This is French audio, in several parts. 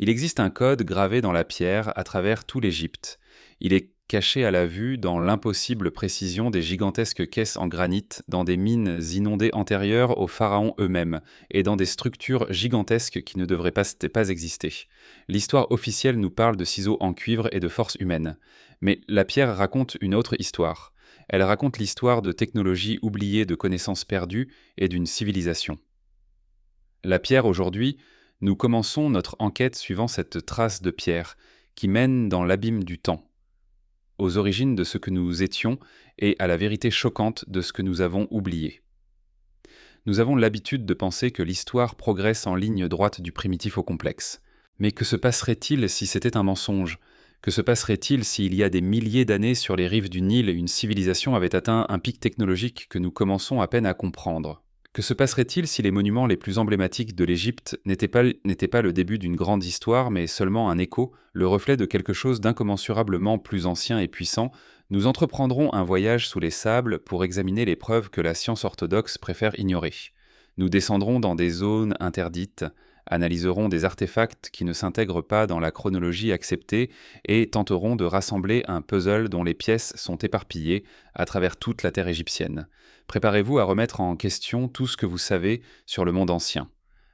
Il existe un code gravé dans la pierre à travers tout l'Égypte. Il est caché à la vue dans l'impossible précision des gigantesques caisses en granit, dans des mines inondées antérieures aux pharaons eux-mêmes, et dans des structures gigantesques qui ne devraient pas exister. L'histoire officielle nous parle de ciseaux en cuivre et de force humaine. Mais la pierre raconte une autre histoire. Elle raconte l'histoire de technologies oubliées, de connaissances perdues et d'une civilisation. La pierre aujourd'hui, nous commençons notre enquête suivant cette trace de pierre qui mène dans l'abîme du temps, aux origines de ce que nous étions et à la vérité choquante de ce que nous avons oublié. Nous avons l'habitude de penser que l'histoire progresse en ligne droite du primitif au complexe. Mais que se passerait-il si c'était un mensonge ? Que se passerait-il s'il y a des milliers d'années sur les rives du Nil, une civilisation avait atteint un pic technologique que nous commençons à peine à comprendre ? Que se passerait-il si les monuments les plus emblématiques de l'Égypte n'étaient pas le début d'une grande histoire, mais seulement un écho, le reflet de quelque chose d'incommensurablement plus ancien et puissant? Nous entreprendrons un voyage sous les sables pour examiner les preuves que la science orthodoxe préfère ignorer. Nous descendrons dans des zones interdites, analyserons des artefacts qui ne s'intègrent pas dans la chronologie acceptée et tenterons de rassembler un puzzle dont les pièces sont éparpillées à travers toute la terre égyptienne. Préparez-vous à remettre en question tout ce que vous savez sur le monde ancien.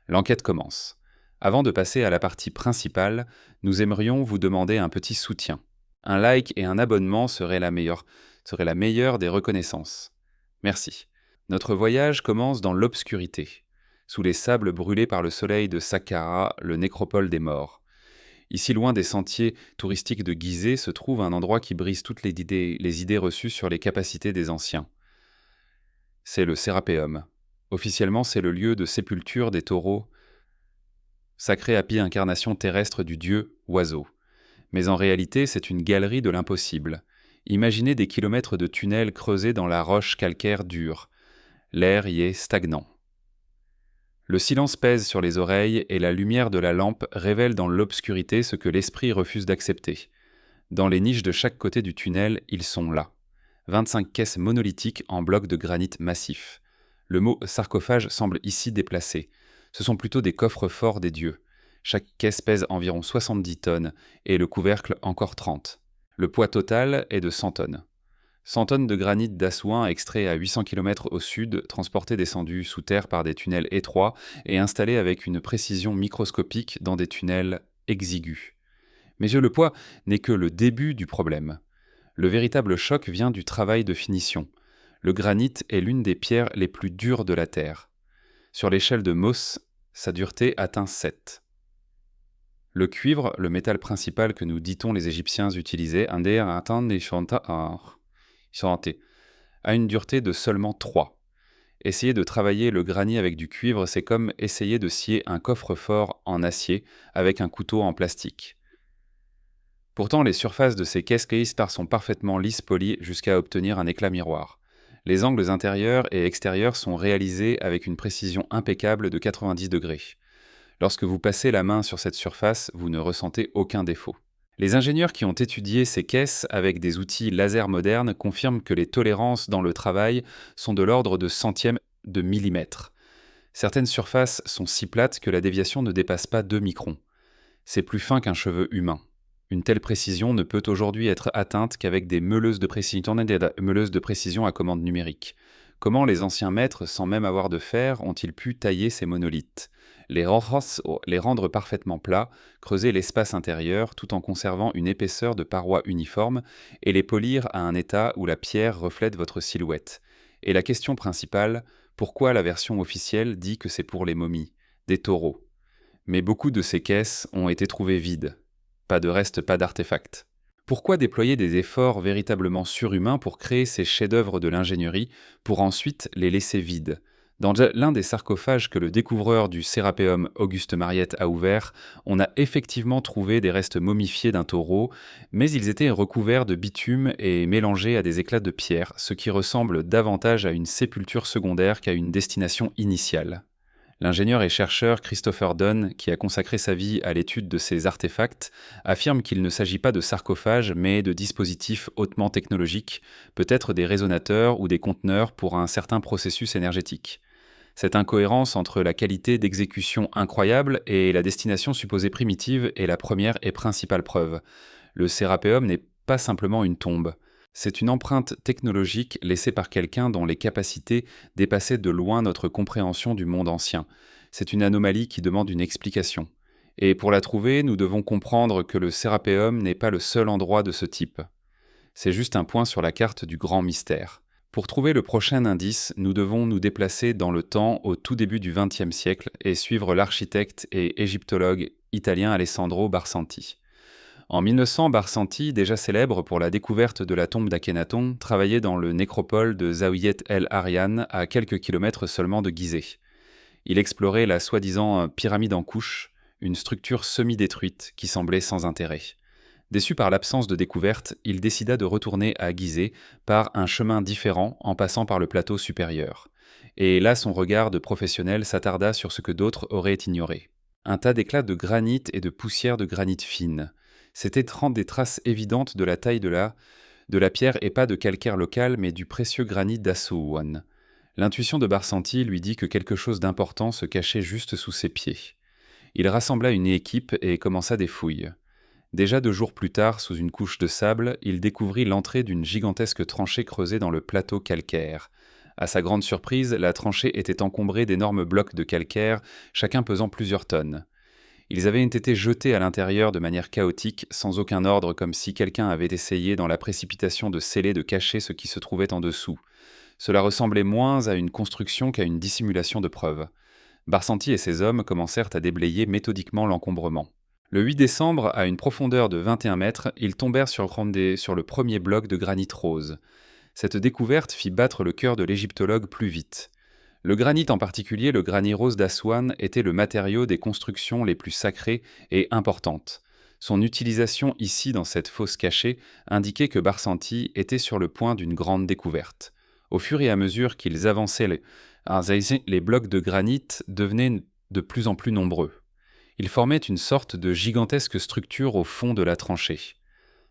L'enquête commence. Avant de passer à la partie principale, nous aimerions vous demander un petit soutien. Un like et un abonnement serait la meilleure des reconnaissances. Merci. Notre voyage commence dans l'obscurité, sous les sables brûlés par le soleil de Saqqara, le nécropole des morts. Ici, loin des sentiers touristiques de Gizeh, se trouve un endroit qui brise toutes les idées reçues sur les capacités des anciens. C'est le Sérapéum. Officiellement, c'est le lieu de sépulture des taureaux, sacrée happy incarnation terrestre du dieu oiseau. Mais en réalité, c'est une galerie de l'impossible. Imaginez des kilomètres de tunnels creusés dans la roche calcaire dure. L'air y est stagnant. Le silence pèse sur les oreilles et la lumière de la lampe révèle dans l'obscurité ce que l'esprit refuse d'accepter. Dans les niches de chaque côté du tunnel, ils sont là. 25 caisses monolithiques en blocs de granit massif. Le mot sarcophage semble ici déplacé. Ce sont plutôt des coffres forts des dieux. Chaque caisse pèse environ 70 tonnes et le couvercle encore 30. Le poids total est de 100 tonnes. 100 tonnes de granit d'Assouan extrait à 800 km au sud, transporté descendu sous terre par des tunnels étroits et installé avec une précision microscopique dans des tunnels exigus. Messieurs, le poids n'est que le début du problème. Le véritable choc vient du travail de finition. Le granit est l'une des pierres les plus dures de la Terre. Sur l'échelle de Mohs, sa dureté atteint 7. Le cuivre, le métal principal que nous dit-on les Égyptiens utilisaient, a une dureté de seulement 3. Essayer de travailler le granit avec du cuivre, c'est comme essayer de scier un coffre-fort en acier avec un couteau en plastique. Pourtant, les surfaces de ces caisses sont parfaitement lisses polies jusqu'à obtenir un éclat miroir. Les angles intérieurs et extérieurs sont réalisés avec une précision impeccable de 90 degrés. Lorsque vous passez la main sur cette surface, vous ne ressentez aucun défaut. Les ingénieurs qui ont étudié ces caisses avec des outils laser modernes confirment que les tolérances dans le travail sont de l'ordre de centièmes de millimètre. Certaines surfaces sont si plates que la déviation ne dépasse pas 2 microns. C'est plus fin qu'un cheveu humain. Une telle précision ne peut aujourd'hui être atteinte qu'avec des meuleuses de précision à commande numérique. Comment les anciens maîtres, sans même avoir de fer, ont-ils pu tailler ces monolithes ? Les rendre parfaitement plats, creuser l'espace intérieur tout en conservant une épaisseur de parois uniforme et les polir à un état où la pierre reflète votre silhouette. Et la question principale, pourquoi la version officielle dit que c'est pour les momies, des taureaux ? Mais beaucoup de ces caisses ont été trouvées vides. Pas de reste, pas d'artefacts. Pourquoi déployer des efforts véritablement surhumains pour créer ces chefs-d'œuvre de l'ingénierie, pour ensuite les laisser vides ? Dans l'un des sarcophages que le découvreur du Sérapéum Auguste Mariette a ouvert, on a effectivement trouvé des restes momifiés d'un taureau, mais ils étaient recouverts de bitume et mélangés à des éclats de pierre, ce qui ressemble davantage à une sépulture secondaire qu'à une destination initiale. L'ingénieur et chercheur Christopher Dunn, qui a consacré sa vie à l'étude de ces artefacts, affirme qu'il ne s'agit pas de sarcophages, mais de dispositifs hautement technologiques, peut-être des résonateurs ou des conteneurs pour un certain processus énergétique. Cette incohérence entre la qualité d'exécution incroyable et la destination supposée primitive est la première et principale preuve. Le Sérapéum n'est pas simplement une tombe. C'est une empreinte technologique laissée par quelqu'un dont les capacités dépassaient de loin notre compréhension du monde ancien. C'est une anomalie qui demande une explication. Et pour la trouver, nous devons comprendre que le Sérapéum n'est pas le seul endroit de ce type. C'est juste un point sur la carte du grand mystère. Pour trouver le prochain indice, nous devons nous déplacer dans le temps au tout début du XXe siècle et suivre l'architecte et égyptologue italien Alessandro Barsanti. En 1900, Barsanti, déjà célèbre pour la découverte de la tombe d'Akhenaton, travaillait dans le nécropole de Zaouiet El Aryan, à quelques kilomètres seulement de Gizeh. Il explorait la soi-disant pyramide en couche, une structure semi-détruite qui semblait sans intérêt. Déçu par l'absence de découverte, il décida de retourner à Gizeh par un chemin différent en passant par le plateau supérieur. Et là, son regard de professionnel s'attarda sur ce que d'autres auraient ignoré. Un tas d'éclats de granit et de poussière de granit fine. C'étaient des traces évidentes de la taille de la pierre et pas de calcaire local, mais du précieux granit d'Assouan. L'intuition de Barsanti lui dit que quelque chose d'important se cachait juste sous ses pieds. Il rassembla une équipe et commença des fouilles. Déjà 2 jours plus tard, sous une couche de sable, il découvrit l'entrée d'une gigantesque tranchée creusée dans le plateau calcaire. À sa grande surprise, la tranchée était encombrée d'énormes blocs de calcaire, chacun pesant plusieurs tonnes. Ils avaient été jetés à l'intérieur de manière chaotique, sans aucun ordre, comme si quelqu'un avait essayé dans la précipitation de sceller, de cacher ce qui se trouvait en dessous. Cela ressemblait moins à une construction qu'à une dissimulation de preuves. Barsanti et ses hommes commencèrent à déblayer méthodiquement l'encombrement. Le 8 décembre, à une profondeur de 21 mètres, ils tombèrent sur le premier bloc de granit rose. Cette découverte fit battre le cœur de l'égyptologue plus vite. Le granit, en particulier le granit rose d'Assouan, était le matériau des constructions les plus sacrées et importantes. Son utilisation ici dans cette fosse cachée indiquait que Barsanti était sur le point d'une grande découverte. Au fur et à mesure qu'ils avançaient, les blocs de granit devenaient de plus en plus nombreux. Ils formaient une sorte de gigantesque structure au fond de la tranchée.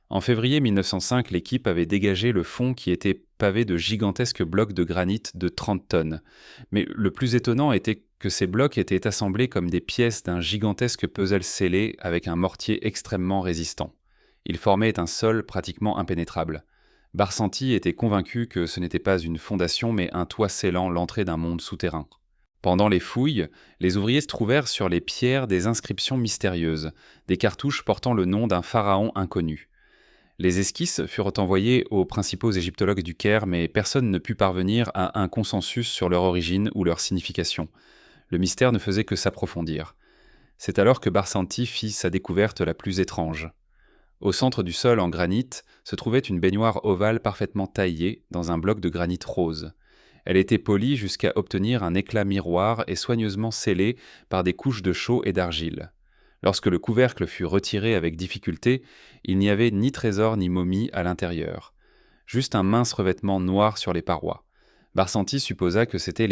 En février 1905, l'équipe avait dégagé le fond qui était pavé de gigantesques blocs de granit de 30 tonnes. Mais le plus étonnant était que ces blocs étaient assemblés comme des pièces d'un gigantesque puzzle scellé avec un mortier extrêmement résistant. Ils formaient un sol pratiquement impénétrable. Barsanti était convaincu que ce n'était pas une fondation mais un toit scellant l'entrée d'un monde souterrain. Pendant les fouilles, les ouvriers trouvèrent sur les pierres des inscriptions mystérieuses, des cartouches portant le nom d'un pharaon inconnu. Les esquisses furent envoyées aux principaux égyptologues du Caire, mais personne ne put parvenir à un consensus sur leur origine ou leur signification. Le mystère ne faisait que s'approfondir. C'est alors que Barsanti fit sa découverte la plus étrange. Au centre du sol en granit se trouvait une baignoire ovale parfaitement taillée dans un bloc de granit rose. Elle était polie jusqu'à obtenir un éclat miroir et soigneusement scellée par des couches de chaux et d'argile. Lorsque le couvercle fut retiré avec difficulté, il n'y avait ni trésor ni momie à l'intérieur. Juste un mince revêtement noir sur les parois. Barsanti supposa que c'étaient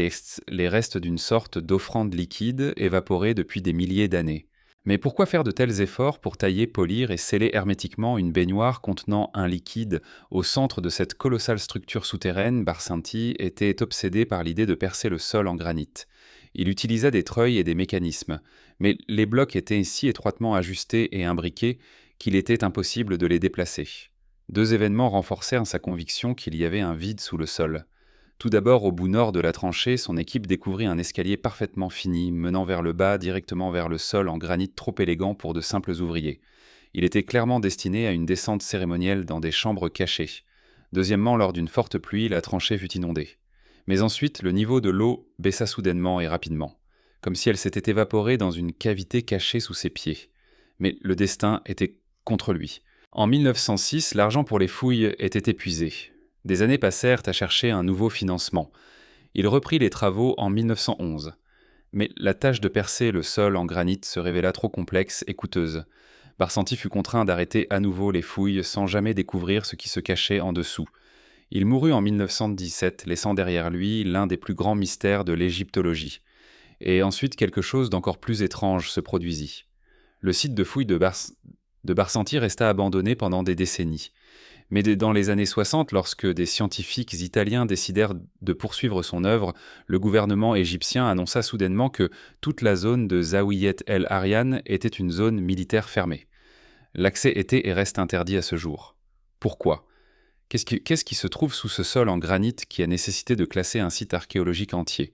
les restes d'une sorte d'offrande liquide évaporée depuis des milliers d'années. Mais pourquoi faire de tels efforts pour tailler, polir et sceller hermétiquement une baignoire contenant un liquide au centre de cette colossale structure souterraine? Barsanti était obsédé par l'idée de percer le sol en granit. Il utilisa des treuils et des mécanismes, mais les blocs étaient si étroitement ajustés et imbriqués qu'il était impossible de les déplacer. 2 événements renforcèrent sa conviction qu'il y avait un vide sous le sol. Tout d'abord, au bout nord de la tranchée, son équipe découvrit un escalier parfaitement fini, menant vers le bas, directement vers le sol en granit trop élégant pour de simples ouvriers. Il était clairement destiné à une descente cérémonielle dans des chambres cachées. Deuxièmement, lors d'une forte pluie, la tranchée fut inondée. Mais ensuite, le niveau de l'eau baissa soudainement et rapidement, comme si elle s'était évaporée dans une cavité cachée sous ses pieds. Mais le destin était contre lui. En 1906, l'argent pour les fouilles était épuisé. Des années passèrent à chercher un nouveau financement. Il reprit les travaux en 1911. Mais la tâche de percer le sol en granit se révéla trop complexe et coûteuse. Barsanti fut contraint d'arrêter à nouveau les fouilles sans jamais découvrir ce qui se cachait en dessous. Il mourut en 1917, laissant derrière lui l'un des plus grands mystères de l'égyptologie. Et ensuite, quelque chose d'encore plus étrange se produisit. Le site de fouilles de Barsanti resta abandonné pendant des décennies. Mais dans les années 60, lorsque des scientifiques italiens décidèrent de poursuivre son œuvre, le gouvernement égyptien annonça soudainement que toute la zone de Zaouiet El Arian était une zone militaire fermée. L'accès était et reste interdit à ce jour. Pourquoi ? Qu'est-ce qui se trouve sous ce sol en granit qui a nécessité de classer un site archéologique entier ?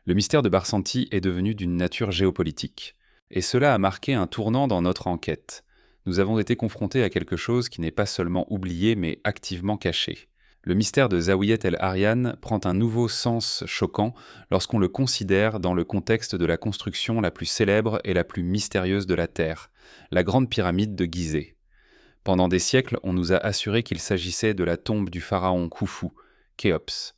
Le mystère de Barsanti est devenu d'une nature géopolitique. Et cela a marqué un tournant dans notre enquête. Nous avons été confrontés à quelque chose qui n'est pas seulement oublié, mais activement caché. Le mystère de Zaouiet El Arian prend un nouveau sens choquant lorsqu'on le considère dans le contexte de la construction la plus célèbre et la plus mystérieuse de la Terre, la Grande Pyramide de Gizeh. Pendant des siècles, on nous a assuré qu'il s'agissait de la tombe du pharaon Khufu, Khéops.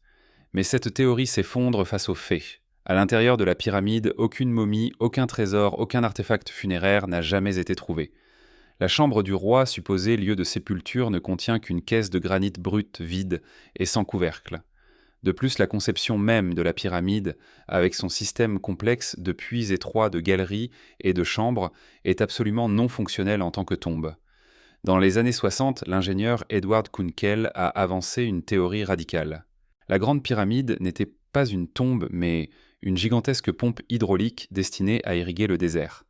Mais cette théorie s'effondre face aux faits. À l'intérieur de la pyramide, aucune momie, aucun trésor, aucun artefact funéraire n'a jamais été trouvé. La chambre du roi, supposée lieu de sépulture, ne contient qu'une caisse de granit brut vide et sans couvercle. De plus, la conception même de la pyramide, avec son système complexe de puits étroits de galeries et de chambres, est absolument non fonctionnelle en tant que tombe. Dans les années 60, l'ingénieur Edward Kunkel a avancé une théorie radicale. La Grande Pyramide n'était pas une tombe, mais une gigantesque pompe hydraulique destinée à irriguer le désert.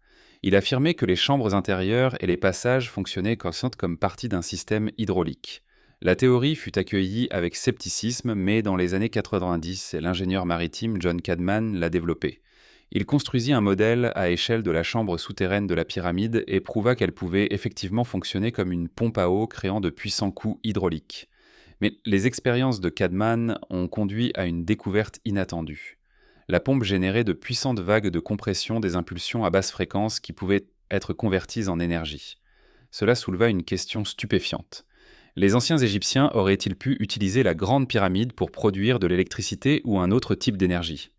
Il affirmait que les chambres intérieures et les passages fonctionnaient comme partie d'un système hydraulique. La théorie fut accueillie avec scepticisme, mais dans les années 90, l'ingénieur maritime John Cadman l'a développée. Il construisit un modèle à échelle de la chambre souterraine de la pyramide et prouva qu'elle pouvait effectivement fonctionner comme une pompe à eau créant de puissants coups hydrauliques. Mais les expériences de Cadman ont conduit à une découverte inattendue. La pompe générait de puissantes vagues de compression des impulsions à basse fréquence qui pouvaient être converties en énergie. Cela souleva une question stupéfiante. Les anciens Égyptiens auraient-ils pu utiliser la Grande Pyramide pour produire de l'électricité ou un autre type d'énergie ?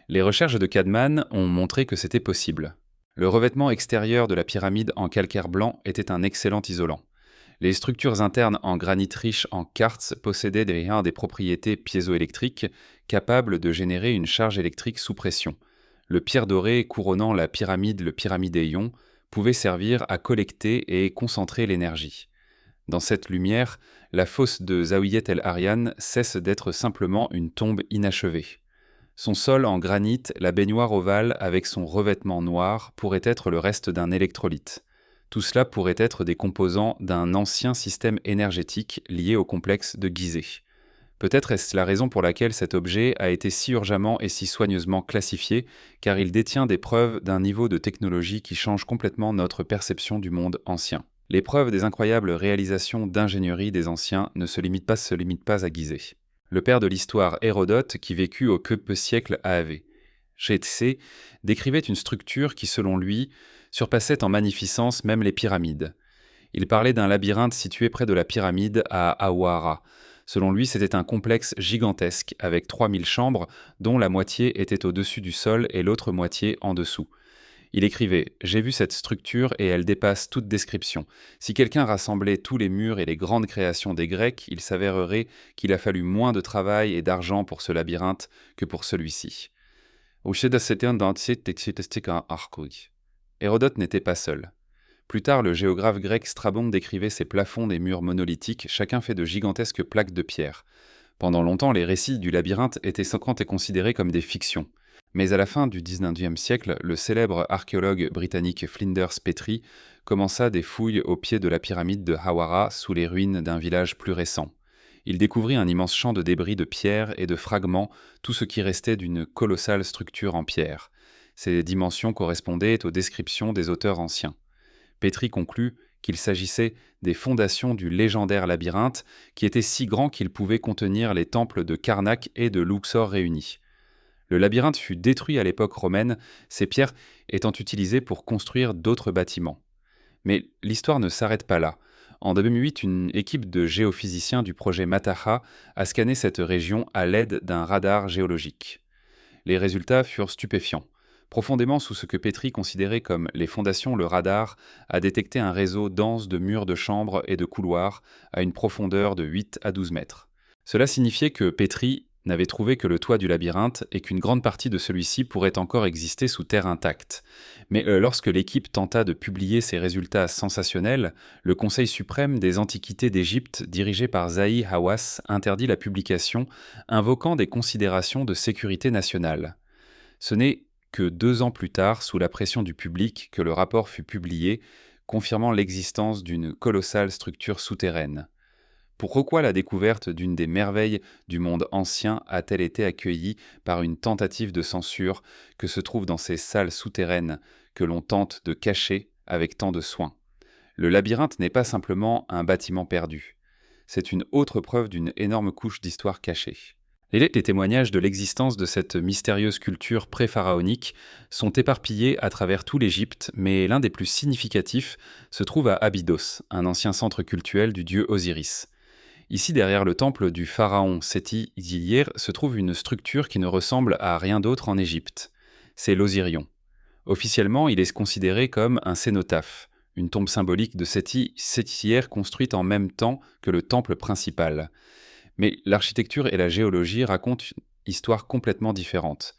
Les recherches de Cadman ont montré que c'était possible. Le revêtement extérieur de la pyramide en calcaire blanc était un excellent isolant. Les structures internes en granit riche en quartz possédaient derrière des propriétés piézoélectriques capables de générer une charge électrique sous pression. Le pierre doré couronnant la pyramide, le pyramidéion, pouvait servir à collecter et concentrer l'énergie. Dans cette lumière, la fosse de Zaouiet El Arian cesse d'être simplement une tombe inachevée. Son sol en granit, la baignoire ovale avec son revêtement noir pourrait être le reste d'un électrolyte. Tout cela pourrait être des composants d'un ancien système énergétique lié au complexe de Gizeh. Peut-être est-ce la raison pour laquelle cet objet a été si urgemment et si soigneusement classifié, car il détient des preuves d'un niveau de technologie qui change complètement notre perception du monde ancien. Les preuves des incroyables réalisations d'ingénierie des anciens ne se limitent pas à Gizeh. Le père de l'histoire Hérodote, qui vécut au peu siècle AV, Chétsé, décrivait une structure qui, selon lui, surpassait en magnificence même les pyramides. Il parlait d'un labyrinthe situé près de la pyramide à Awara. Selon lui, c'était un complexe gigantesque avec 3000 chambres, dont la moitié était au-dessus du sol et l'autre moitié en dessous. Il écrivait « J'ai vu cette structure et elle dépasse toute description. Si quelqu'un rassemblait tous les murs et les grandes créations des Grecs, il s'avérerait qu'il a fallu moins de travail et d'argent pour ce labyrinthe que pour celui-ci. » Hérodote n'était pas seul. Plus tard, le géographe grec Strabon décrivait ces plafonds des murs monolithiques, chacun fait de gigantesques plaques de pierre. Pendant longtemps, les récits du labyrinthe étaient considérés comme des fictions. Mais à la fin du XIXe siècle, le célèbre archéologue britannique Flinders Petrie commença des fouilles au pied de la pyramide de Hawara sous les ruines d'un village plus récent. Il découvrit un immense champ de débris de pierre et de fragments, tout ce qui restait d'une colossale structure en pierre. Ces dimensions correspondaient aux descriptions des auteurs anciens. Petrie conclut qu'il s'agissait des fondations du légendaire labyrinthe qui était si grand qu'il pouvait contenir les temples de Karnak et de Luxor réunis. Le labyrinthe fut détruit à l'époque romaine, ces pierres étant utilisées pour construire d'autres bâtiments. Mais l'histoire ne s'arrête pas là. En 2008, une équipe de géophysiciens du projet Mataha a scanné cette région à l'aide d'un radar géologique. Les résultats furent stupéfiants. Profondément sous ce que Petrie considérait comme les fondations, le radar a détecté un réseau dense de murs de chambres et de couloirs à une profondeur de 8 à 12 mètres. Cela signifiait que Petrie n'avait trouvé que le toit du labyrinthe et qu'une grande partie de celui-ci pourrait encore exister sous terre intacte. Mais lorsque l'équipe tenta de publier ces résultats sensationnels, le Conseil suprême des Antiquités d'Égypte, dirigé par Zahi Hawass, interdit la publication, invoquant des considérations de sécurité nationale. Ce n'est que 2 ans plus tard, sous la pression du public, que le rapport fut publié, confirmant l'existence d'une colossale structure souterraine. Pourquoi la découverte d'une des merveilles du monde ancien a-t-elle été accueillie par une tentative de censure que se trouve dans ces salles souterraines que l'on tente de cacher avec tant de soin? Le labyrinthe n'est pas simplement un bâtiment perdu. C'est une autre preuve d'une énorme couche d'histoire cachée. Les témoignages de l'existence de cette mystérieuse culture pré-pharaonique sont éparpillés à travers tout l'Égypte, mais l'un des plus significatifs se trouve à Abydos, un ancien centre cultuel du dieu Osiris. Ici, derrière le temple du pharaon Séti Idir, se trouve une structure qui ne ressemble à rien d'autre en Égypte. C'est l'Osirion. Officiellement, il est considéré comme un cénotaphe, une tombe symbolique de Séti Idir construite en même temps que le temple principal. Mais l'architecture et la géologie racontent une histoire complètement différente.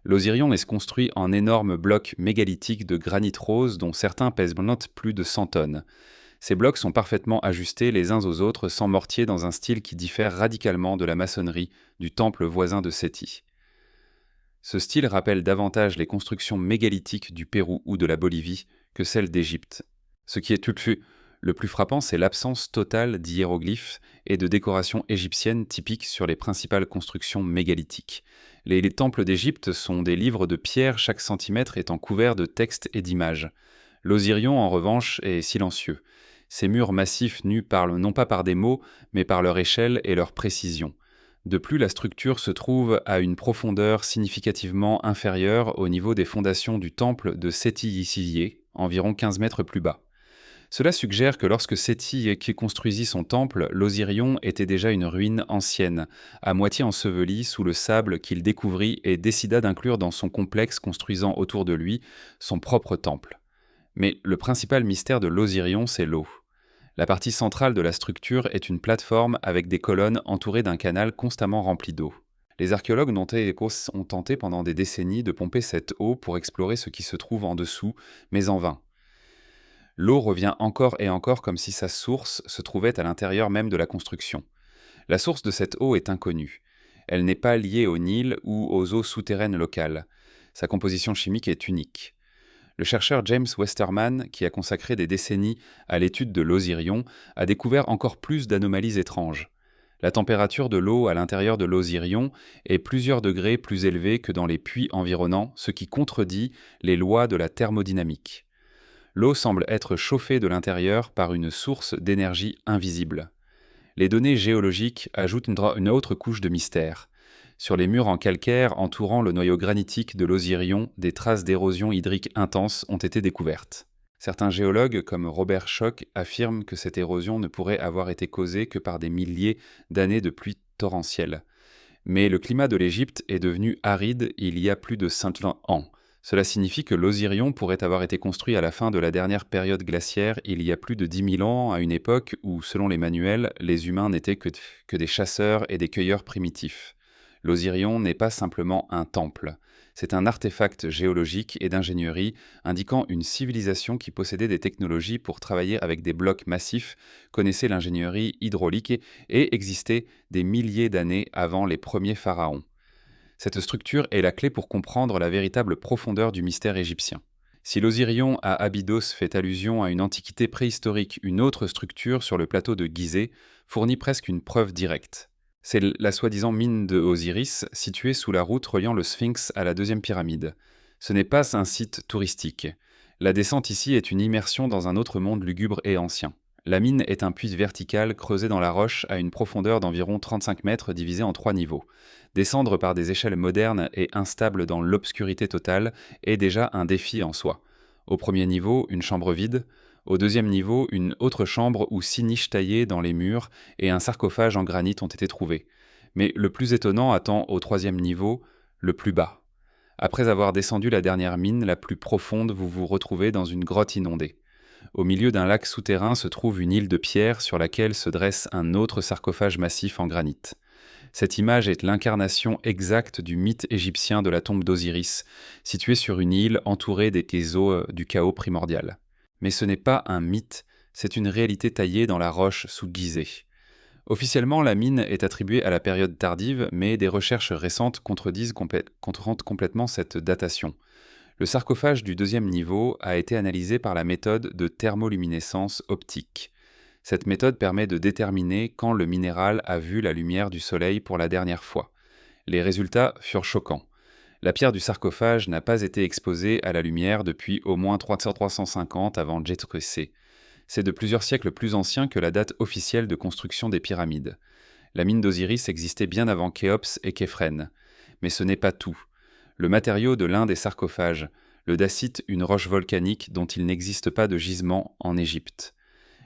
L'Osirion est construit en énormes blocs mégalithiques de granit rose dont certains pèsent plus de 100 tonnes. Ces blocs sont parfaitement ajustés les uns aux autres sans mortier dans un style qui diffère radicalement de la maçonnerie du temple voisin de Séti. Ce style rappelle davantage les constructions mégalithiques du Pérou ou de la Bolivie que celles d'Égypte. Ce qui est le plus frappant, c'est l'absence totale d'hiéroglyphes et de décorations égyptiennes typiques sur les principales constructions mégalithiques. Les temples d'Égypte sont des livres de pierre, chaque centimètre étant couvert de textes et d'images. L'Osirion, en revanche, est silencieux. Ces murs massifs nus parlent non pas par des mots, mais par leur échelle et leur précision. De plus, la structure se trouve à une profondeur significativement inférieure au niveau des fondations du temple de Séti-Isillié, environ 15 mètres plus bas. Cela suggère que lorsque Séti construisit son temple, l'Osirion était déjà une ruine ancienne, à moitié ensevelie sous le sable qu'il découvrit et décida d'inclure dans son complexe construisant autour de lui son propre temple. Mais le principal mystère de l'Osirion, c'est l'eau. La partie centrale de la structure est une plateforme avec des colonnes entourées d'un canal constamment rempli d'eau. Les archéologues ont tenté pendant des décennies de pomper cette eau pour explorer ce qui se trouve en dessous, mais en vain. L'eau revient encore et encore comme si sa source se trouvait à l'intérieur même de la construction. La source de cette eau est inconnue. Elle n'est pas liée au Nil ou aux eaux souterraines locales. Sa composition chimique est unique. Le chercheur James Westerman, qui a consacré des décennies à l'étude de l'Osirion, a découvert encore plus d'anomalies étranges. La température de l'eau à l'intérieur de l'Osirion est plusieurs degrés plus élevée que dans les puits environnants, ce qui contredit les lois de la thermodynamique. L'eau semble être chauffée de l'intérieur par une source d'énergie invisible. Les données géologiques ajoutent une autre couche de mystère. Sur les murs en calcaire entourant le noyau granitique de l'Osirion, des traces d'érosion hydrique intense ont été découvertes. Certains géologues, comme Robert Schoch, affirment que cette érosion ne pourrait avoir été causée que par des milliers d'années de pluie torrentielle. Mais le climat de l'Égypte est devenu aride il y a plus de 5 ans. Cela signifie que l'Osirion pourrait avoir été construit à la fin de la dernière période glaciaire il y a plus de 10 000 ans, à une époque où, selon les manuels, les humains n'étaient que des chasseurs et des cueilleurs primitifs. L'Osirion n'est pas simplement un temple, c'est un artefact géologique et d'ingénierie indiquant une civilisation qui possédait des technologies pour travailler avec des blocs massifs, connaissait l'ingénierie hydraulique et existait des milliers d'années avant les premiers pharaons. Cette structure est la clé pour comprendre la véritable profondeur du mystère égyptien. Si l'Osirion à Abydos fait allusion à une antiquité préhistorique, une autre structure sur le plateau de Gizeh fournit presque une preuve directe. C'est la soi-disant mine de Osiris, située sous la route reliant le Sphinx à la deuxième pyramide. Ce n'est pas un site touristique. La descente ici est une immersion dans un autre monde lugubre et ancien. La mine est un puits vertical creusé dans la roche à une profondeur d'environ 35 mètres divisé en 3 niveaux. Descendre par des échelles modernes et instables dans l'obscurité totale est déjà un défi en soi. Au premier niveau, une chambre vide. Au deuxième niveau, une autre chambre où 6 niches taillées dans les murs et un sarcophage en granit ont été trouvés. Mais le plus étonnant attend au troisième niveau, le plus bas. Après avoir descendu la dernière mine, la plus profonde, vous vous retrouvez dans une grotte inondée. Au milieu d'un lac souterrain se trouve une île de pierre sur laquelle se dresse un autre sarcophage massif en granit. Cette image est l'incarnation exacte du mythe égyptien de la tombe d'Osiris, située sur une île entourée des eaux du chaos primordial. Mais ce n'est pas un mythe, c'est une réalité taillée dans la roche sous Gizeh. Officiellement, la mine est attribuée à la période tardive, mais des recherches récentes contredisent complètement cette datation. Le sarcophage du deuxième niveau a été analysé par la méthode de thermoluminescence optique. Cette méthode permet de déterminer quand le minéral a vu la lumière du soleil pour la dernière fois. Les résultats furent choquants. La pierre du sarcophage n'a pas été exposée à la lumière depuis au moins 350 avant Djetrusé. C'est de plusieurs siècles plus ancien que la date officielle de construction des pyramides. La mine d'Osiris existait bien avant Khéops et Képhren. Mais ce n'est pas tout. Le matériau de l'un des sarcophages, le dacite, une roche volcanique dont il n'existe pas de gisement en Égypte.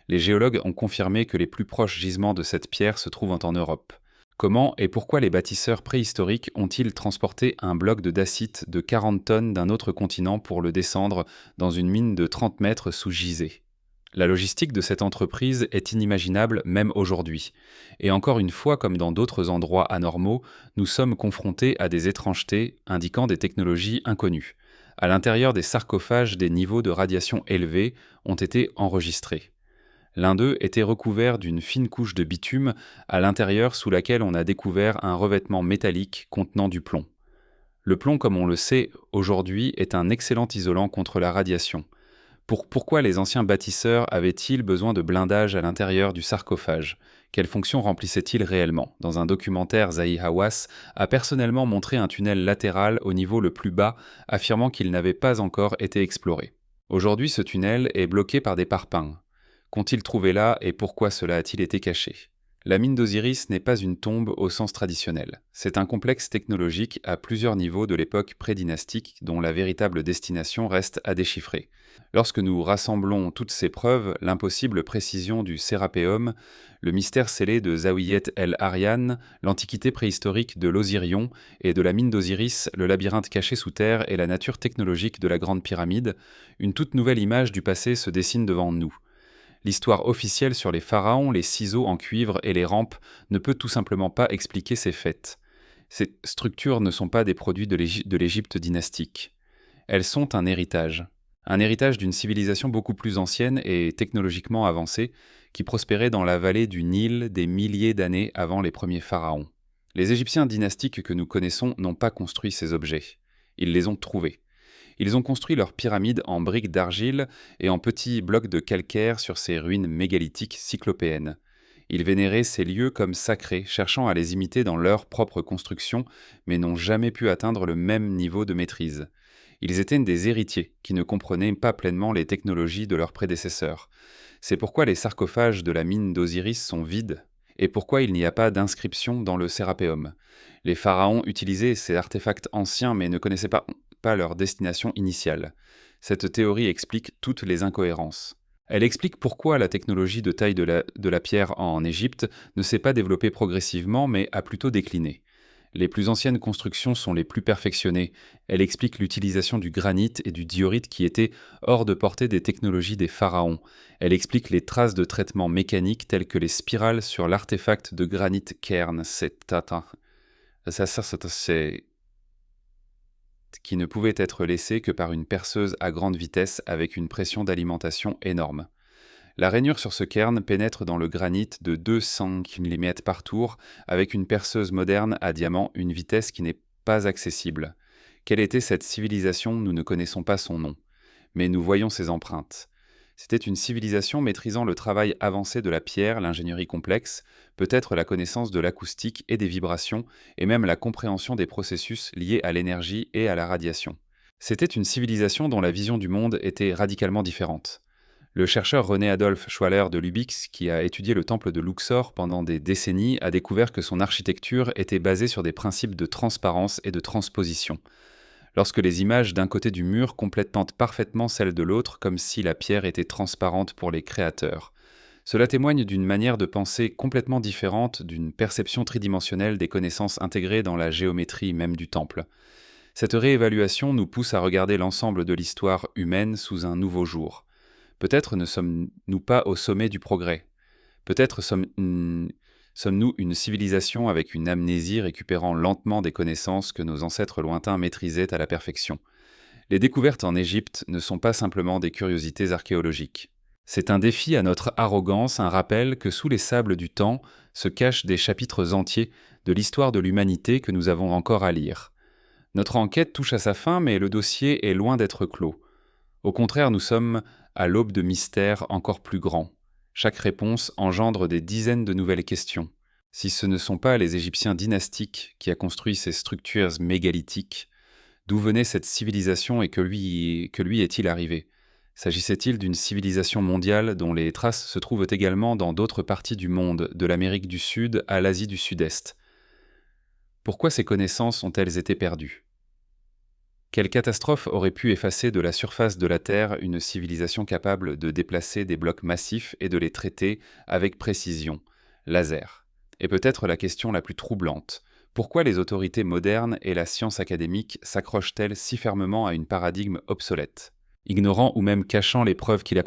Les géologues ont confirmé que les plus proches gisements de cette pierre se trouvent en Europe. Comment et pourquoi les bâtisseurs préhistoriques ont-ils transporté un bloc de dacite de 40 tonnes d'un autre continent pour le descendre dans une mine de 30 mètres sous Gizeh ? La logistique de cette entreprise est inimaginable même aujourd'hui. Et encore une fois, comme dans d'autres endroits anormaux, nous sommes confrontés à des étrangetés indiquant des technologies inconnues. À l'intérieur des sarcophages, des niveaux de radiation élevés ont été enregistrés. L'un d'eux était recouvert d'une fine couche de bitume, à l'intérieur sous laquelle on a découvert un revêtement métallique contenant du plomb. Le plomb, comme on le sait aujourd'hui, est un excellent isolant contre la radiation. Pourquoi les anciens bâtisseurs avaient-ils besoin de blindage à l'intérieur du sarcophage ? Quelle fonction remplissait-il réellement ? Dans un documentaire, Zahi Hawass a personnellement montré un tunnel latéral au niveau le plus bas, affirmant qu'il n'avait pas encore été exploré. Aujourd'hui, ce tunnel est bloqué par des parpaings. Qu'ont-ils trouvé là et pourquoi cela a-t-il été caché ? La mine d'Osiris n'est pas une tombe au sens traditionnel. C'est un complexe technologique à plusieurs niveaux de l'époque prédynastique dont la véritable destination reste à déchiffrer. Lorsque nous rassemblons toutes ces preuves, l'impossible précision du Sérapéum, le mystère scellé de Zawiyet el-Aryan, l'antiquité préhistorique de l'Osirion et de la mine d'Osiris, le labyrinthe caché sous terre et la nature technologique de la Grande Pyramide, une toute nouvelle image du passé se dessine devant nous. L'histoire officielle sur les pharaons, les ciseaux en cuivre et les rampes ne peut tout simplement pas expliquer ces faits. Ces structures ne sont pas des produits de l'Égypte dynastique. Elles sont un héritage d'une civilisation beaucoup plus ancienne et technologiquement avancée qui prospérait dans la vallée du Nil des milliers d'années avant les premiers pharaons. Les Égyptiens dynastiques que nous connaissons n'ont pas construit ces objets. Ils les ont trouvés. Ils ont construit leurs pyramides en briques d'argile et en petits blocs de calcaire sur ces ruines mégalithiques cyclopéennes. Ils vénéraient ces lieux comme sacrés, cherchant à les imiter dans leur propre construction, mais n'ont jamais pu atteindre le même niveau de maîtrise. Ils étaient des héritiers qui ne comprenaient pas pleinement les technologies de leurs prédécesseurs. C'est pourquoi les sarcophages de la mine d'Osiris sont vides, et pourquoi il n'y a pas d'inscription dans le Sérapéum. Les pharaons utilisaient ces artefacts anciens mais ne connaissaient pas leur destination initiale. Cette théorie explique toutes les incohérences. Elle explique pourquoi la technologie de taille de la pierre en Égypte ne s'est pas développée progressivement mais a plutôt décliné. Les plus anciennes constructions sont les plus perfectionnées. Elle explique l'utilisation du granit et du diorite qui étaient hors de portée des technologies des pharaons. Elle explique les traces de traitement mécanique telles que les spirales sur l'artefact de granit cairn. Qui ne pouvait être laissé que par une perceuse à grande vitesse avec une pression d'alimentation énorme. La rainure sur ce cairn pénètre dans le granit de 200 mm par tour avec une perceuse moderne à diamant, une vitesse qui n'est pas accessible. Quelle était cette civilisation ? Nous ne connaissons pas son nom, mais nous voyons ses empreintes. C'était une civilisation maîtrisant le travail avancé de la pierre, l'ingénierie complexe, peut-être la connaissance de l'acoustique et des vibrations, et même la compréhension des processus liés à l'énergie et à la radiation. C'était une civilisation dont la vision du monde était radicalement différente. Le chercheur René-Adolphe Schwaller de Lubix, qui a étudié le temple de Luxor pendant des décennies, a découvert que son architecture était basée sur des principes de transparence et de transposition. Lorsque les images d'un côté du mur complètent parfaitement celles de l'autre, comme si la pierre était transparente pour les créateurs. Cela témoigne d'une manière de penser complètement différente, d'une perception tridimensionnelle des connaissances intégrées dans la géométrie même du temple. Cette réévaluation nous pousse à regarder l'ensemble de l'histoire humaine sous un nouveau jour. Peut-être ne sommes-nous pas au sommet du progrès. Peut-être Sommes-nous une civilisation avec une amnésie récupérant lentement des connaissances que nos ancêtres lointains maîtrisaient à la perfection? Les découvertes en Égypte ne sont pas simplement des curiosités archéologiques. C'est un défi à notre arrogance, un rappel que sous les sables du temps se cachent des chapitres entiers de l'histoire de l'humanité que nous avons encore à lire. Notre enquête touche à sa fin, mais le dossier est loin d'être clos. Au contraire, nous sommes à l'aube de mystères encore plus grands. Chaque réponse engendre des dizaines de nouvelles questions. Si ce ne sont pas les Égyptiens dynastiques qui a construit ces structures mégalithiques, d'où venait cette civilisation et que lui est-il arrivé? S'agissait-il d'une civilisation mondiale dont les traces se trouvent également dans d'autres parties du monde, de l'Amérique du Sud à l'Asie du Sud-Est? Pourquoi ces connaissances ont-elles été perdues? Quelle catastrophe aurait pu effacer de la surface de la Terre une civilisation capable de déplacer des blocs massifs et de les traiter avec précision? Laser. Et peut-être la question la plus troublante. Pourquoi les autorités modernes et la science académique s'accrochent-elles si fermement à une paradigme obsolète, ignorant ou même cachant les preuves qui la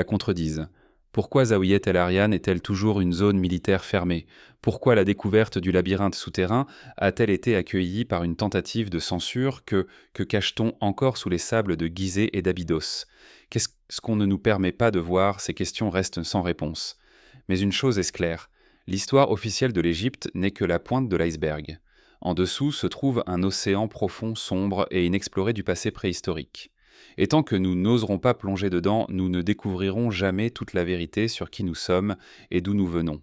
contredisent? Pourquoi Zawiet El Arian est-elle toujours une zone militaire fermée? Pourquoi la découverte du labyrinthe souterrain a-t-elle été accueillie par une tentative de censure? Que cache-t-on encore sous les sables de Gizeh et d'Abydos? Qu'est-ce qu'on ne nous permet pas de voir? Ces questions restent sans réponse. Mais une chose est claire, l'histoire officielle de l'Égypte n'est que la pointe de l'iceberg. En dessous se trouve un océan profond, sombre et inexploré du passé préhistorique. Et tant que nous n'oserons pas plonger dedans, nous ne découvrirons jamais toute la vérité sur qui nous sommes et d'où nous venons.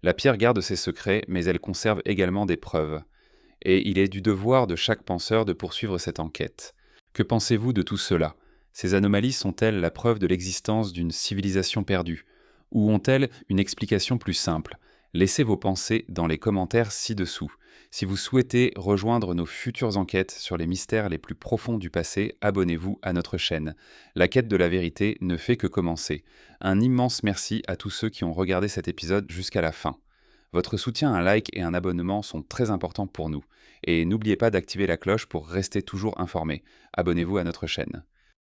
La pierre garde ses secrets, mais elle conserve également des preuves. Et il est du devoir de chaque penseur de poursuivre cette enquête. Que pensez-vous de tout cela? Ces anomalies sont-elles la preuve de l'existence d'une civilisation perdue? Ou ont-elles une explication plus simple? Laissez vos pensées dans les commentaires ci-dessous. Si vous souhaitez rejoindre nos futures enquêtes sur les mystères les plus profonds du passé, abonnez-vous à notre chaîne. La quête de la vérité ne fait que commencer. Un immense merci à tous ceux qui ont regardé cet épisode jusqu'à la fin. Votre soutien, un like et un abonnement sont très importants pour nous. Et n'oubliez pas d'activer la cloche pour rester toujours informé. Abonnez-vous à notre chaîne.